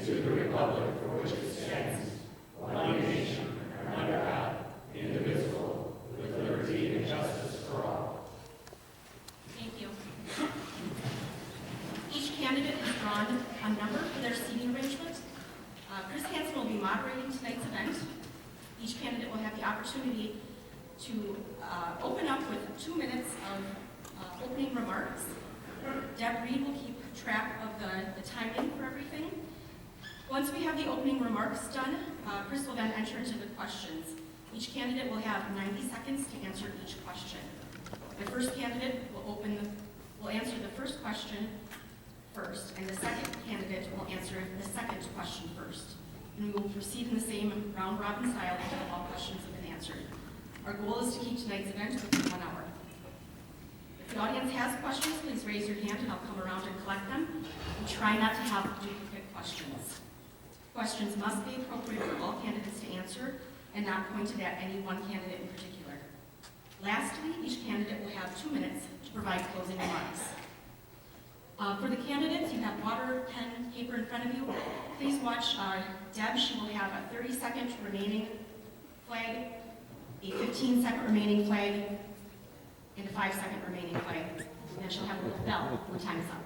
to the republic for which it stands, one nation, under God, indivisible, with liberty and justice for all. Thank you. Each candidate has drawn a number for their seating arrangement. Chris Hansen will be moderating tonight's event. Each candidate will have the opportunity to open up with 2 minutes of opening remarks. Deb Reed will keep track of the timing for everything. Once we have the opening remarks done, Chris will then enter into the questions. Each candidate will have 90 seconds to answer each question. The first candidate will answer the first question first, and the second candidate will answer the second question first. And we will proceed in the same round-robin style until all questions have been answered. Our goal is to keep tonight's event within 1 hour. If the audience has questions, please raise your hand and I'll come around and collect them. And try not to have duplicate questions. Questions must be appropriate for all candidates to answer and not pointed at any one candidate in particular. Lastly, each candidate will have 2 minutes to provide closing remarks. For the candidates, you have water, pen, paper in front of you. Please watch Deb. She will have a 30-second remaining flag, a 15-second remaining flag, and a 5-second remaining flag. And then she'll have a little bell when time is up.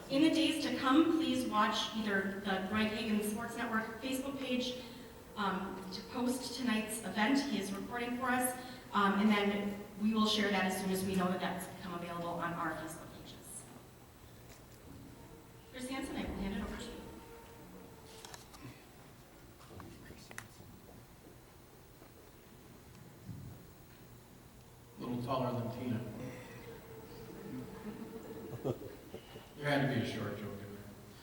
In the days to come, please watch either the Gregg Hagen Sports Network Facebook page to post tonight's event. He is recording for us, and then we will share that as soon as we know that that's become available on our Facebook pages. Chris Hansen, I will hand it over to you. A little taller than Tina. There had to be a short joke in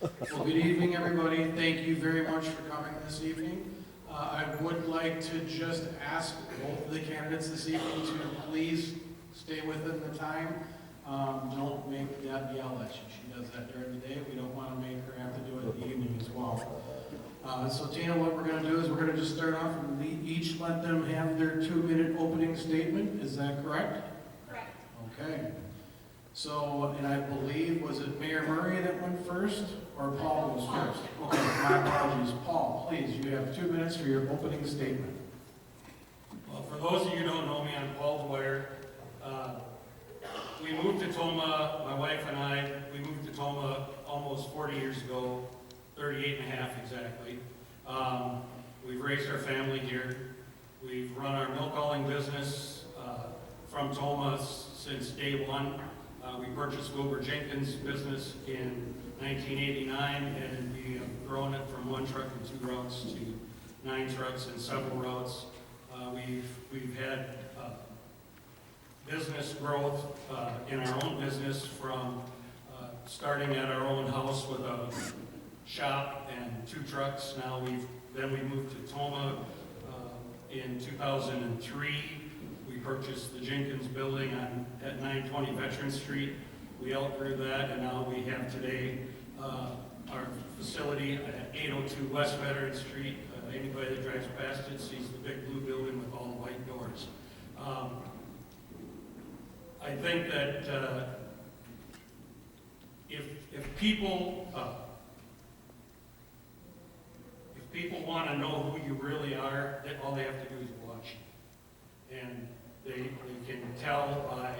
there. Well, good evening, everybody. Thank you very much for coming this evening. I would like to just ask both of the candidates this evening to please stay within the time. Don't make Deb yell at you. She does that during the day. We don't want to make her have to do it in the evening as well. So Tina, what we're going to do is we're going to just start off and each let them have their 2-minute opening statement. Is that correct? Correct. Okay. So, and I believe, was it Mayor Murray that went first, or Paul was first? Okay, my apologies. Paul, please, you have 2 minutes for your opening statement. Well, for those of you who don't know me, I'm Paul Dwyer. We moved to Tomah, my wife and I, we moved to Tomah almost 40 years ago, 38 and a half exactly. We've raised our family here. We've run our milk hauling business from Tomah since day one. We purchased Wilbur Jenkins' business in 1989, and we have grown it from 1 truck and 2 routes to 9 trucks and several routes. We've had business growth in our own business from starting at our own house with a shop and 2 trucks. Now we moved to Tomah in 2003. We purchased the Jenkins building at 920 Veteran Street. We outgrew that, and now we have today our facility at 802 West Veteran Street. Anybody that drives past it sees the big blue building with all the white doors. I think that if people want to know who you really are, all they have to do is watch you. And they can tell by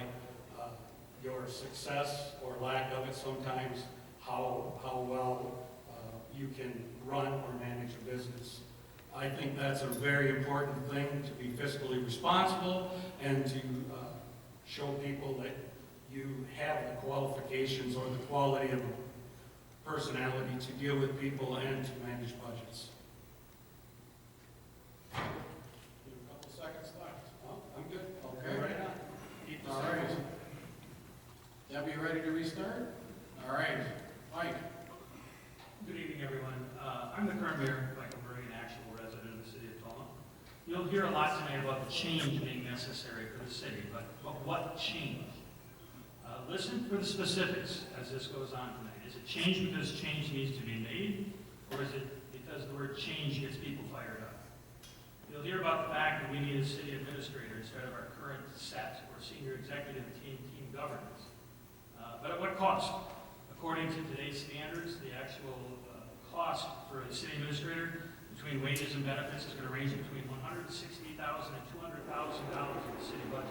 your success or lack of it sometimes how well you can run or manage a business. I think that's a very important thing, to be fiscally responsible and to show people that you have the qualifications or the quality of a personality to deal with people and to manage budgets. A couple seconds left. Oh, I'm good. Okay. Right on. Keep this All up. right. Deb, you ready to restart? All right. Mike. Good evening, everyone. I'm the current mayor, Michael Murray, an actual resident of the city of Tomah. You'll hear a lot tonight about the change being necessary for the city, but what change? Listen for the specifics as this goes on tonight. Is it change because change needs to be made, or is it because the word change gets people fired up? You'll hear about the fact that we need a city administrator instead of our current set or senior executive team governance. But at what cost? A According to today's standards, the actual cost for a city administrator between wages and benefits is going to range between $160,000 and $200,000 in the city budget.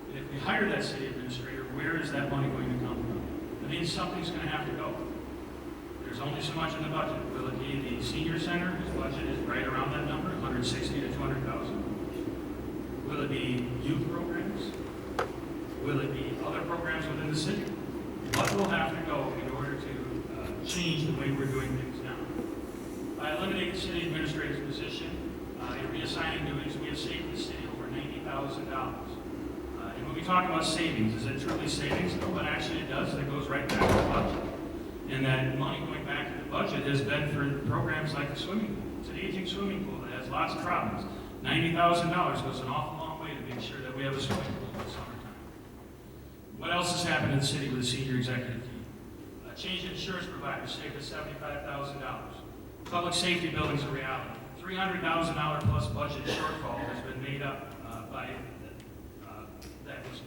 And if we hire that city administrator, where is that money going to come from? That means something's going to have to go. There's only so much in the budget. Will it be the senior center, whose budget is right around that number, 160 to 200,000? Will it be youth programs? Will it be other programs within the city? What will have to go in order to change the way we're doing things now? By eliminating the city administrator's position and reassigning duties, we have saved the city over $90,000. And when we talk about savings, is it truly savings? No, but actually it does. It goes right back to the budget. And that money going back to the budget has been for programs like the swimming pool. It's an aging swimming pool that has lots of problems. $90,000 goes an awful long way to make sure that we have a swimming pool in the summertime. What else has happened in the city with the senior executive team? A change in insurance provider saved us $75,000. Public safety buildings a reality. $300,000 plus budget shortfall has been made up that was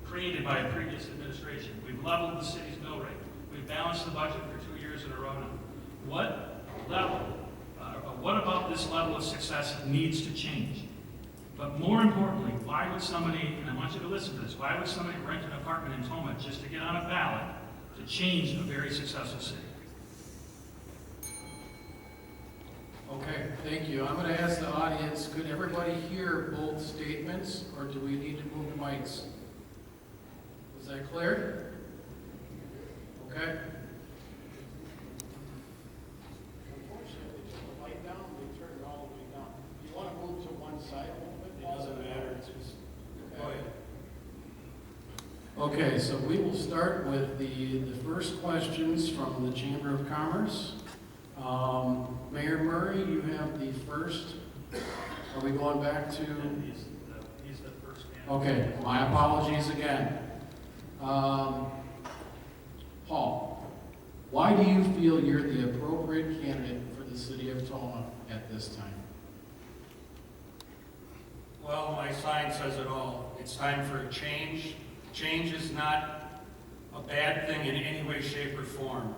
created by a previous administration. We've leveled the city's mill rate. We've balanced the budget for 2 years in a row now. What about this level of success needs to change? But more importantly, why would somebody, and I want you to listen to this, why would somebody rent an apartment in Tomah just to get on a ballot to change a very successful city? Okay, thank you. I'm going to ask the audience, could everybody hear both statements, or do we need to move mics? Was that clear? Okay. Unfortunately, turn the light down, we turn it all the way down. You want to move to one side a little bit? It doesn't matter, it's just, go ahead. Okay, so we will start with the first questions from the Chamber of Commerce. Mayor Murray, you have the first. Are we going back to? He's the first man. Okay, my apologies again. Paul, why do you feel you're the appropriate candidate for the city of Tomah at this time? Well, my sign says it all. It's time for a change. Change is not a bad thing in any way, shape, or form.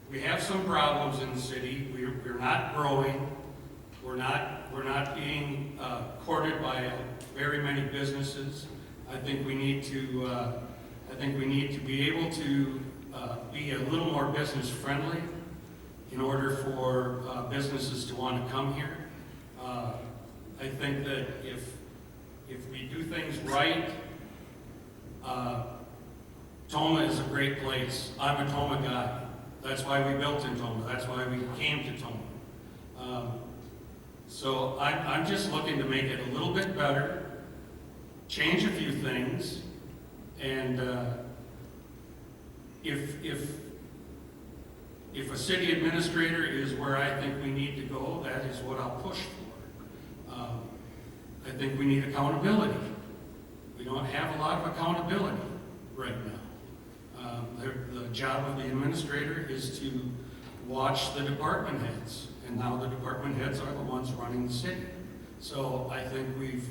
We have some problems in the city. We're not growing. We're not being courted by very many businesses. I think we need to be able to be a little more business friendly in order for businesses to want to come here. I think that if we do things right, Tomah is a great place. I'm a Tomah guy. That's why we built in Tomah. That's why we came to Tomah. So I'm just looking to make it a little bit better, change a few things, and if a city administrator is where I think we need to go, that is what I'll push for. I think we need accountability. We don't have a lot of accountability right now. The job of the administrator is to watch the department heads, and now the department heads are the ones running the city. So I think we've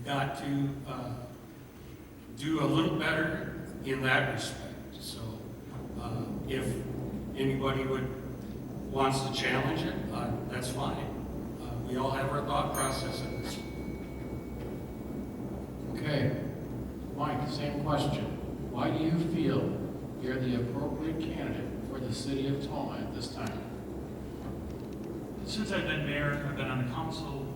got to do a little better in that respect. So if anybody wants to challenge it, that's fine. We all have our thought process in this. Okay. Mike, same question. Why do you feel you're the appropriate candidate for the city of Tomah at this time? Since I've been mayor, I've been on the council,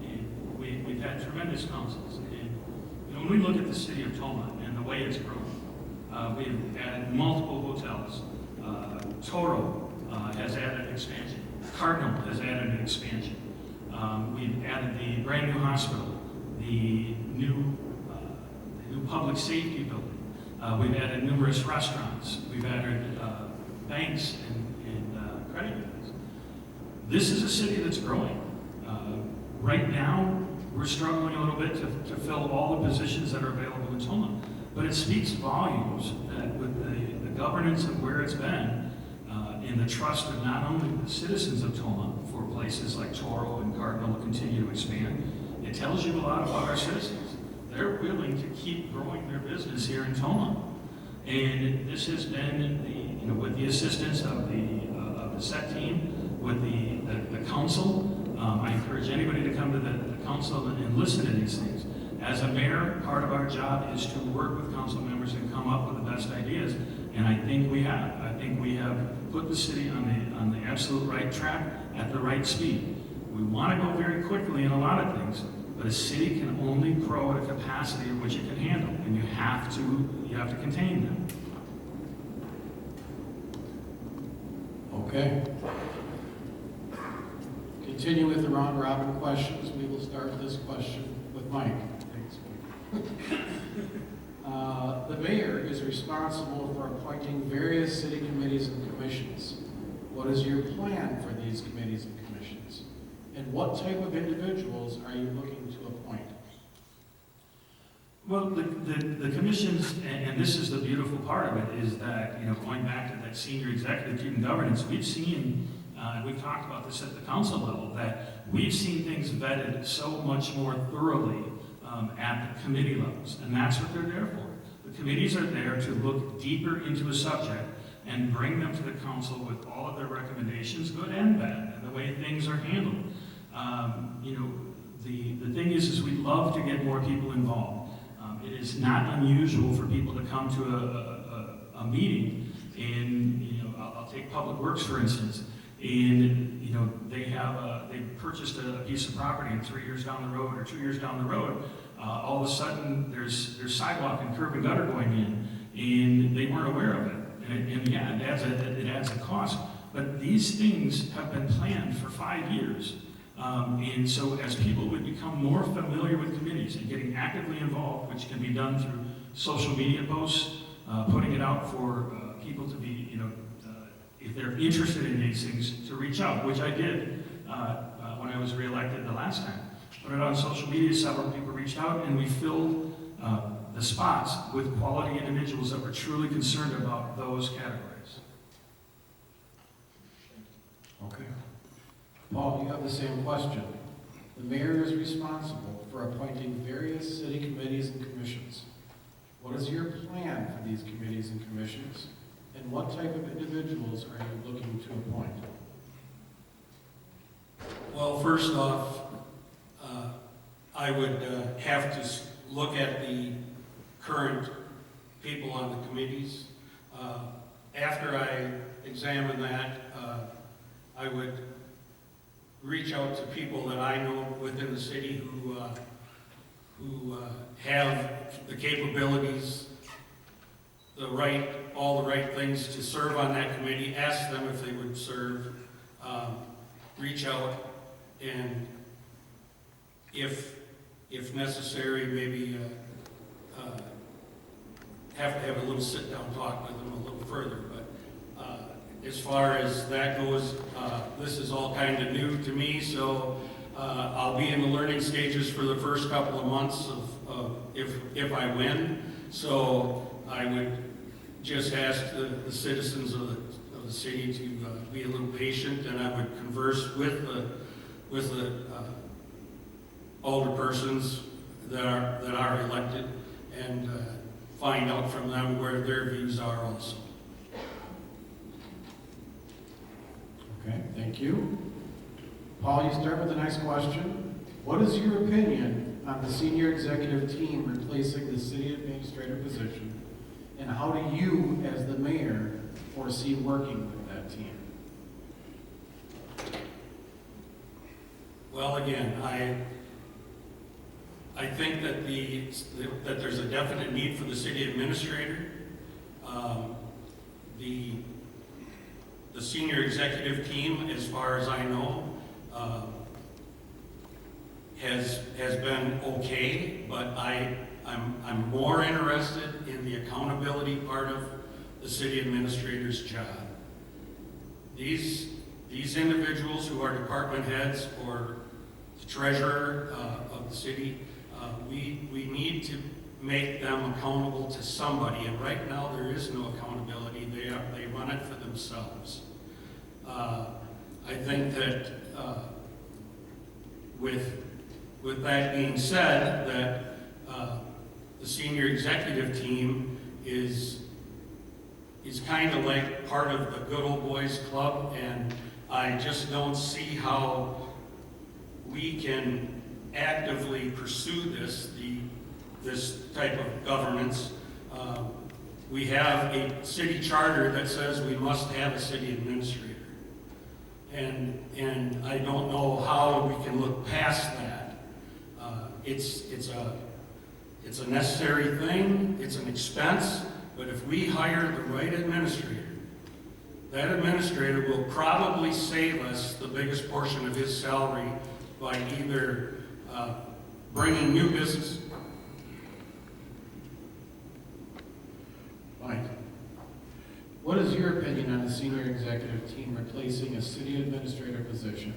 and we've had tremendous councils. And when we look at the city of Tomah and the way it's grown, we've added multiple hotels. Toro has added an expansion. Cardinal has added an expansion. We've added the brand new hospital, the new public safety building. We've added numerous restaurants. We've added banks and credit unions. This is a city that's growing. Right now, we're struggling a little bit to fill all the positions that are available in Tomah. But it speaks volumes that with the governance of where it's been, and the trust of not only the citizens of Tomah for places like Toro and Cardinal to continue to expand, it tells you a lot about our citizens. they're willing to keep growing their business here in Tomah. And this has been with the assistance of the SET team, with the council. I encourage anybody to come to the council and listen to these things. As a mayor, part of our job is to work with council members and come up with the best ideas. And I think we have. I think we have put the city on the absolute right track at the right speed. We want to go very quickly in a lot of things, but a city can only grow at a capacity in which it can handle, and you have to contain them. Okay. Continue with the round robin questions. We will start this question with Mike. Thanks, Mike. The mayor is responsible for appointing various city committees and commissions. What is your plan for these committees and commissions? And what type of individuals are you looking to appoint? Well, the commissions, and this is the beautiful part of it, is that, going back to that senior executive team governance, we've seen, and we've talked about this at the council level, that we've seen things vetted so much more thoroughly at the committee levels, and that's what they're there for. The committees are there to look deeper into a subject and bring them to the council with all of their recommendations, good and bad, and the way things are handled. The thing is we love to get more people involved. It is not unusual for people to come to a meeting, and I'll take Public Works for instance, and they purchased a piece of property, and 3 years down the road or 2 years down the road, all of a sudden there's sidewalk and curb and gutter going in, and they weren't aware of it. And yeah, it adds a cost. But these things have been planned for 5 years. And so as people would become more familiar with committees and getting actively involved, which can be done through social media posts, putting it out for people to be, if they're interested in these things, to reach out, which I did when I was reelected the last time. Put it on social media, several people reached out, and we filled the spots with quality individuals that were truly concerned about those categories. Okay. Paul, you have the same question. The mayor is responsible for appointing various city committees and commissions. What is your plan for these committees and commissions? And what type of individuals are you looking to appoint? Well, first off, I would have to look at the current people on the committees. After I examine that, I would reach out to people that I know within the city who have the capabilities, all the right things to serve on that committee, ask them if they would serve, reach out, and if necessary, maybe have to have a little sit-down talk with them a little further. But as far as that goes, this is all kind of new to me, so I'll be in the learning stages for the first couple of months of if I win. So I would just ask the citizens of the city to be a little patient, and I would converse with the older persons that are elected, and find out from them where their views are also. Okay, thank you. Paul, you start with the next question. What is your opinion on the senior executive team replacing the city administrator position, and how do you, as the mayor, foresee working with that team? Well, again, I think that that there's a definite need for the city administrator. The senior executive team, as far as I know, has been okay, but I'm more interested in the accountability part of the city administrator's job. These individuals who are department heads or the treasurer of the city, we need to make them accountable to somebody, and right now there is no accountability. They run it for themselves. I think that with that being said, that the senior executive team is kind of like part of the good old boys club, and I just don't see how we can actively pursue this type of governance. We have a city charter that says we must have a city administrator. And I don't know how we can look past that. It's a necessary thing, it's an expense, but if we hire the right administrator, that administrator will probably save us the biggest portion of his salary by either bringing new business. Mike, what is your opinion on the senior executive team replacing a city administrator position?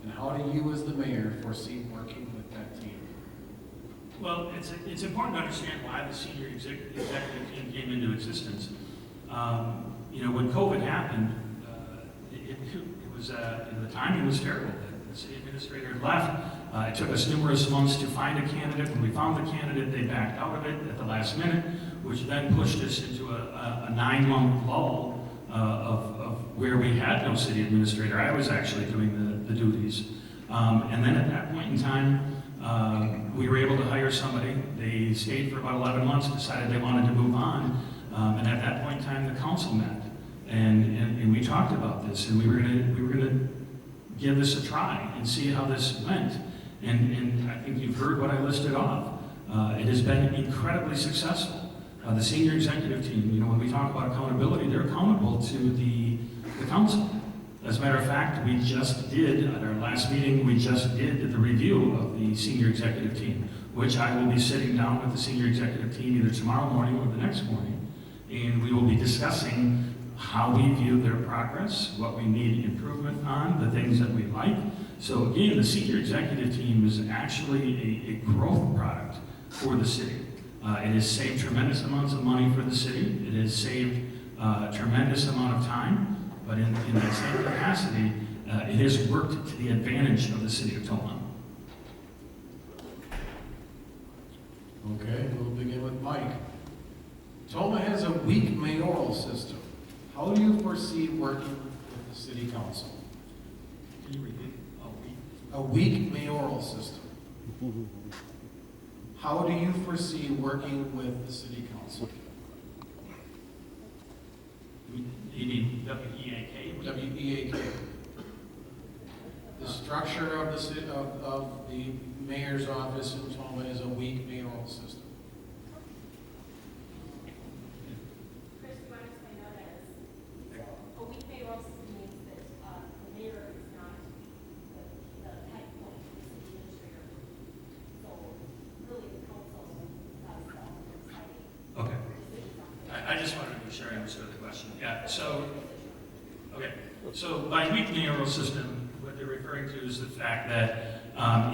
And how do you, as the mayor, foresee working with that team? Well, it's important to understand why the senior executive team came into existence. When COVID happened, it was the timing was terrible. The city administrator left. It took us numerous months to find a candidate. When we found the candidate, they backed out of it at the last minute, which then pushed us into a 9-month lull of where we had no city administrator. I was actually doing the duties. And then at that point in time, we were able to hire somebody. They stayed for about 11 months, decided they wanted to move on. And at that point in time, the council met. And we talked about this, and we were gonna give this a try and see how this went. And I think you've heard what I listed off. It has been incredibly successful. The senior executive team, when we talk about accountability, they're accountable to the council. As a matter of fact, we just did, at our last meeting, we just did the review of the senior executive team, which I will be sitting down with the senior executive team either tomorrow morning or the next morning, and we will be discussing how we view their progress, what we need improvement on, the things that we like. So again, the senior executive team is actually a growth product for the city. It has saved tremendous amounts of money for the city. It has saved a tremendous amount of time, but in that same capacity, it has worked to the advantage of the city of Tomah. Okay, we'll begin with Mike. Tomah has a weak mayoral system. How do you foresee working with the city council? Can you repeat? A weak mayoral system. How do you foresee working with the city council? You mean WEAK? WEAK. The structure of the mayor's office in Tomah is a weak mayoral system. Chris, you want to explain that as a weak mayoral system means that the mayor is not the head point of the city administrator. So really the council does the deciding Okay. decisions on it. I just wanted to be sure I understood the question. Yeah, so by weak mayoral system, what they're referring to is the fact that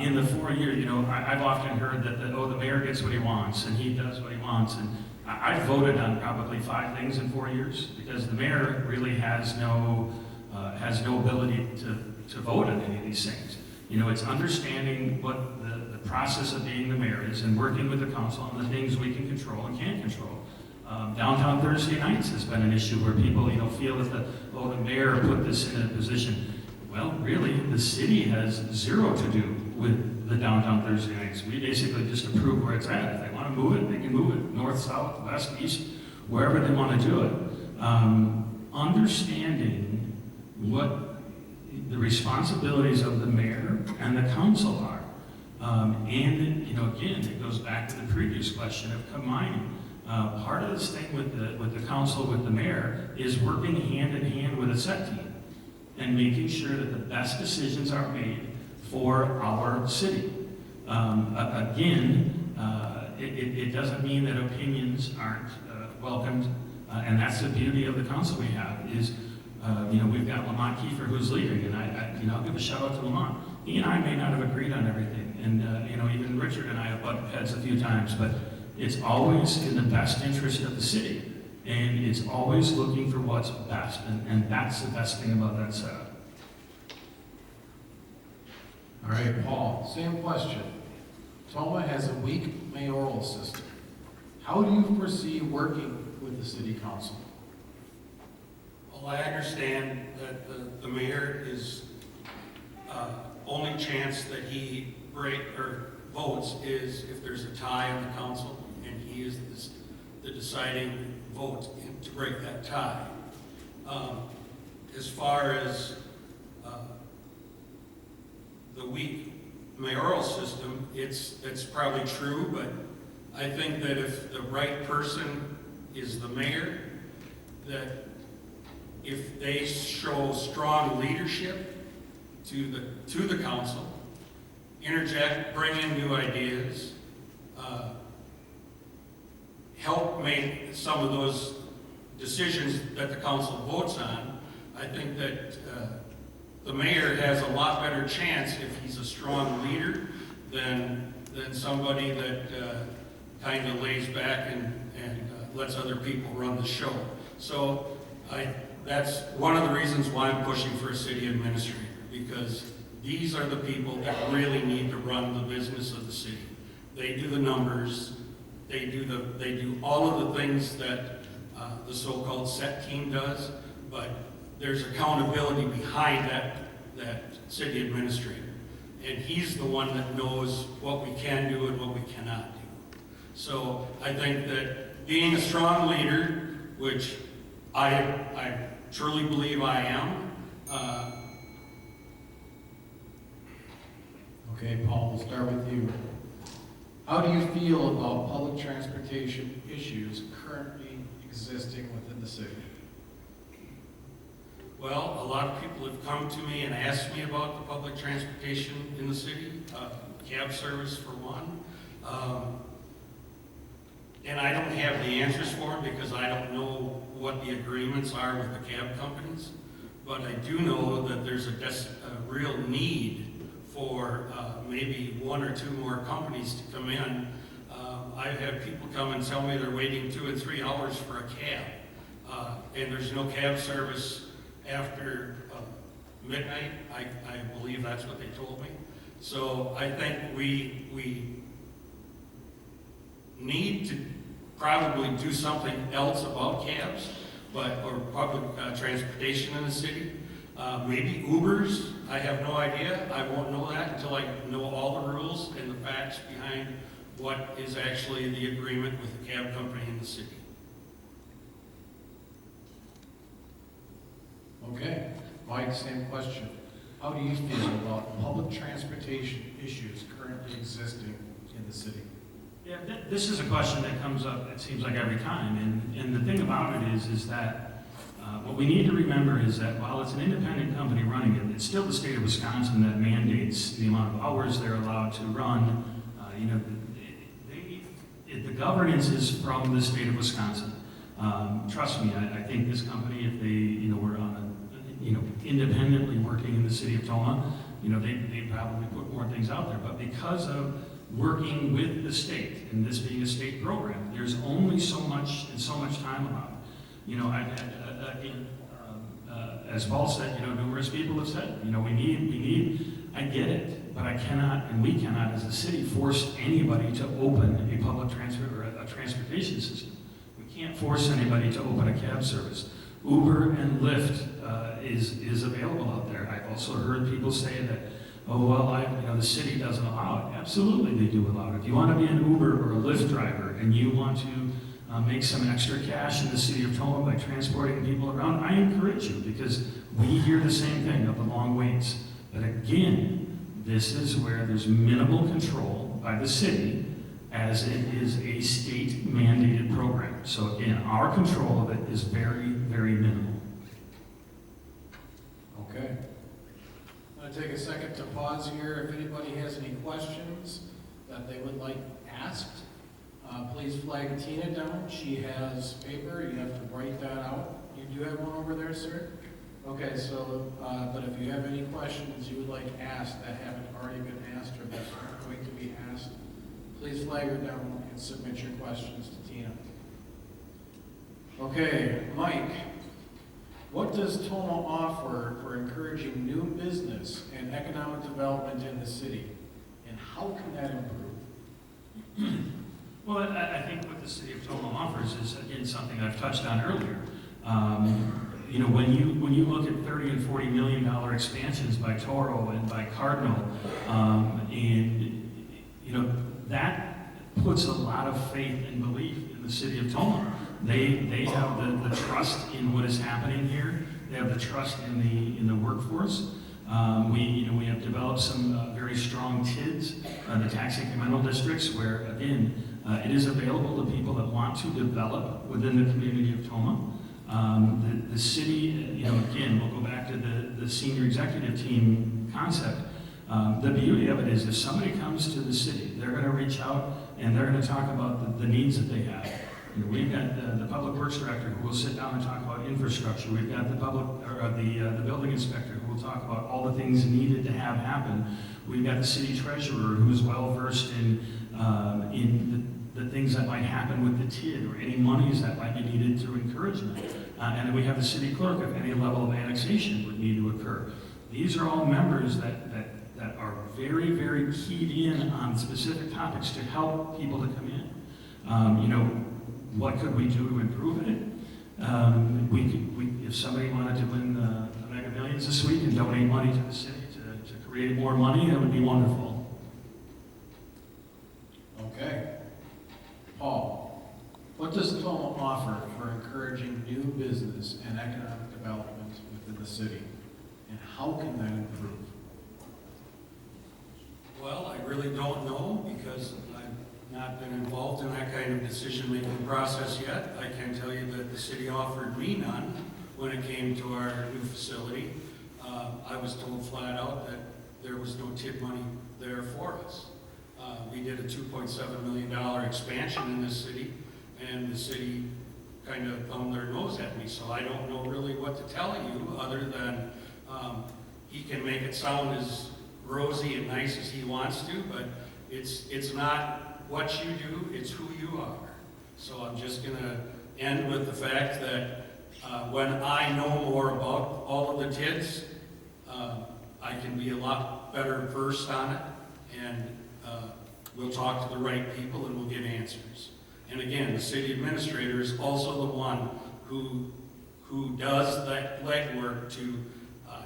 in the 4 years, I've often heard that the mayor gets what he wants and he does what he wants. And I've voted on probably 5 things in 4 years because the mayor really has no ability to vote on any of these things. It's understanding what the process of being the mayor is and working with the council on the things we can control and can't control. Downtown Thursday nights has been an issue where people, feel that the mayor put this in a position. Well, really, the city has zero to do with the downtown Thursday nights. We basically just approve where it's at. If they want to move it, they can move it. North, south, west, east, wherever they want to do it. Understanding what the responsibilities of the mayor and the council are. And, again, it goes back to the previous question of combining. Part of this thing with the council, with the mayor, is working hand in hand with a set team and making sure that the best decisions are made for our city. It doesn't mean that opinions aren't welcomed, and that's the beauty of the council we have. Is we've got Lamont Kiefer who's leaving, and I'll give a shout out to Lamont. He and I may not have agreed on everything, and even Richard and I have butted heads a few times, but it's always in the best interest of the city. And it's always looking for what's best, and that's the best thing about that setup. All right, Paul, same question. Tomah has a weak mayoral system. How do you foresee working with the city council? Well, I understand that the mayor is, only chance that he votes is if there's a tie on the council, and he is the deciding vote to break that tie. As far as the weak mayoral system, it's probably true, but I think that if the right person is the mayor, that if they show strong leadership to the council, interject, bring in new ideas, help make some of those decisions that the council votes on, I think that the mayor has a lot better chance if he's a strong leader than somebody that kind of lays back and lets other people run the show. So that's one of the reasons why I'm pushing for a city administrator, because these are the people that really need to run the business of the city. They do the numbers, they do all of the things that the so-called set team does, but there's accountability behind that city administrator. And he's the one that knows what we can do and what we cannot do. So I think that being a strong leader, which I truly believe I am. Okay, Paul, we'll start with you. How do you feel about public transportation issues currently existing within the city? Well, a lot of people have come to me and asked me about the public transportation in the city, cab service for one. And I don't have the answers for them because I don't know what the agreements are with the cab companies. But I do know that there's a real need for maybe one or two more companies to come in. I've had people come and tell me they're waiting 2 and 3 hours for a cab. And there's no cab service after midnight. I believe that's what they told me. So I think we need to probably do something else about cabs, or public transportation in the city. Maybe Ubers, I have no idea. I won't know that until I know all the rules and the facts behind what is actually the agreement with the cab company in the city. Okay, Mike, same question. How do you feel about public transportation issues currently existing in the city? Yeah, this is a question that comes up, it seems like every time, and the thing about it is that what we need to remember is that while it's an independent company running it, it's still the state of Wisconsin that mandates the amount of hours they're allowed to run. The governance is from the state of Wisconsin. Trust me, I think this company, if they were on independently working in the city of Tomah, they probably put more things out there. But because of working with the state, and this being a state program, there's only so much and so much time allowed. I've had, as Paul said, numerous people have said, we need, I get it, but I cannot, and we cannot as a city, force anybody to open a public transportation system. We can't force anybody to open a cab service. Uber and Lyft is available out there. I've also heard people say that, oh, well, the city doesn't allow it. Absolutely, they do allow it. If you want to be an Uber or a Lyft driver and you want to make some extra cash in the city of Tomah by transporting people around, I encourage you, because we hear the same thing of the long waits. But again, this is where there's minimal control by the city, as it is a state-mandated program. So again, our control of it is very, very minimal. Okay. I'm going to take a second to pause here. If anybody has any questions that they would like asked, please flag Tina down. She has paper. You have to write that out. You do have one over there, sir? Okay, so, but if you have any questions you would like asked that haven't already been asked or that aren't going to be asked, please flag her down and submit your questions to Tina. Okay, Mike, what does Tomah offer for encouraging new business and economic development in the city? And how can that improve? Well, I think what the city of Toma offers is, again, something I've touched on earlier. You know, when you look at $30 and $40 million expansions by Toro and by Cardinal, and you know, that puts a lot of faith and belief in the city of Toma. They have the trust in what is happening here. They have the trust in the workforce. We have developed some very strong TIDs, the tax incremental districts, where again it is available to people that want to develop within the community of Toma. The city, you know, again, we'll go back to the senior executive team concept. The beauty of it is if somebody comes to the city, they're going to reach out and they're going to talk about the needs that they have. You know, we've got the public works director who will sit down and talk about infrastructure. We've got the building inspector who will talk about all the things needed to have happen. We've got the city treasurer who's well versed in the things that might happen with the TID or any monies that might be needed through encouragement. And then we have the city clerk if any level of annexation would need to occur. These are all members that are very, very keyed in on specific topics to help people to come in. You know, what could we do to improve it? If somebody wanted to win the Mega Millions this week and donate money to the city to create more money, that would be wonderful. Okay. Paul, what does Toma offer for encouraging new business and economic development within the city? And how can that improve? Well, I really don't know because I've not been involved in that kind of decision-making process yet. I can tell you that the city offered me none when it came to our new facility. I was told flat out that there was no TID money there for us. We did a $2.7 million expansion in this city, and the city kind of thumbed their nose at me. So I don't know really what to tell you other than he can make it sound as rosy and nice as he wants to, but it's not what you do, it's who you are. So I'm just going to end with the fact that when I know more about all of the TIDs, I can be a lot better versed on it, and we'll talk to the right people and we'll get answers. And again, the city administrator is also the one who does that legwork to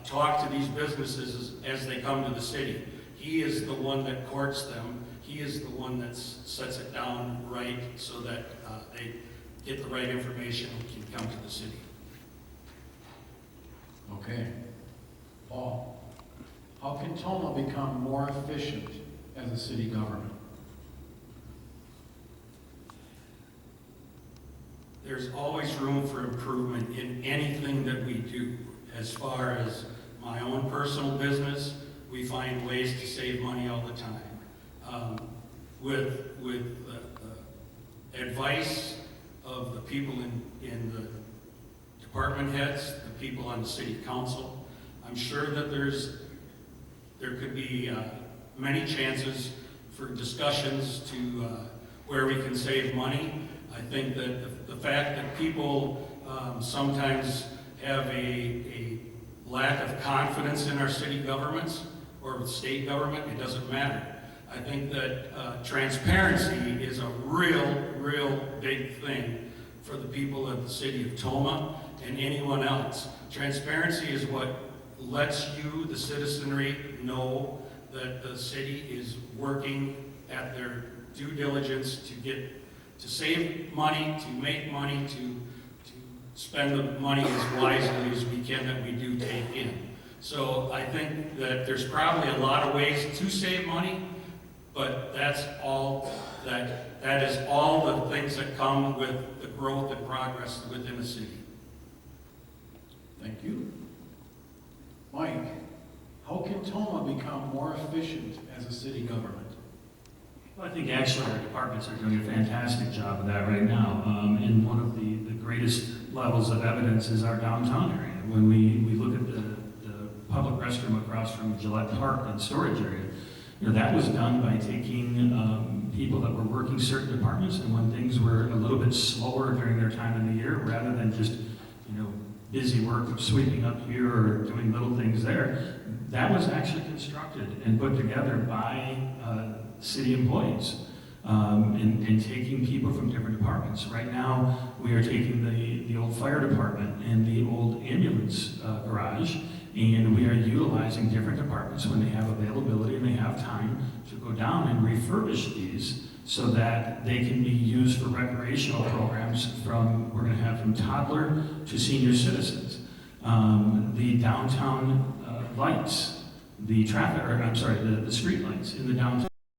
talk to these businesses as they come to the city. He is the one that courts them. He is the one that sets it down right so that they get the right information and can come to the city. Okay. Paul, how can Toma become more efficient as a city government? There's always room for improvement in anything that we do. As far as my own personal business, we find ways to save money all the time. With the advice of the people in the department heads, the people on the city council, I'm sure that there could be many chances for discussions to where we can save money. I think that the fact that people sometimes have a lack of confidence in our city governments or with state government, it doesn't matter. I think that transparency is a real big thing for the people of the city of Toma and anyone else. Transparency is what lets you, the citizenry, know that the city is working at their due diligence to save money, to make money, to spend the money as wisely as we can that we do take in. So I think that there's probably a lot of ways to save money, but that is all the things that come with the growth and progress within the city. Thank you. Mike, how can Toma become more efficient as a city government? Well, I think actually our departments are doing a fantastic job of that right now. And one of the greatest levels of evidence is our downtown area. When we look at the public restroom across from Gillette Park and storage area, you know, that was done by taking people that were working certain departments, and when things were a little bit slower during their time in the year, rather than just, you know, busy work of sweeping up here or doing little things there, that was actually constructed and put together by city employees. and taking people from different departments. Right now, we are taking the old fire department and the old ambulance garage, and we are utilizing different departments when they have availability and they have time to go down and refurbish these so that they can be used for recreational programs we're going to have from toddler to senior citizens. The downtown lights, the street lights in the downtown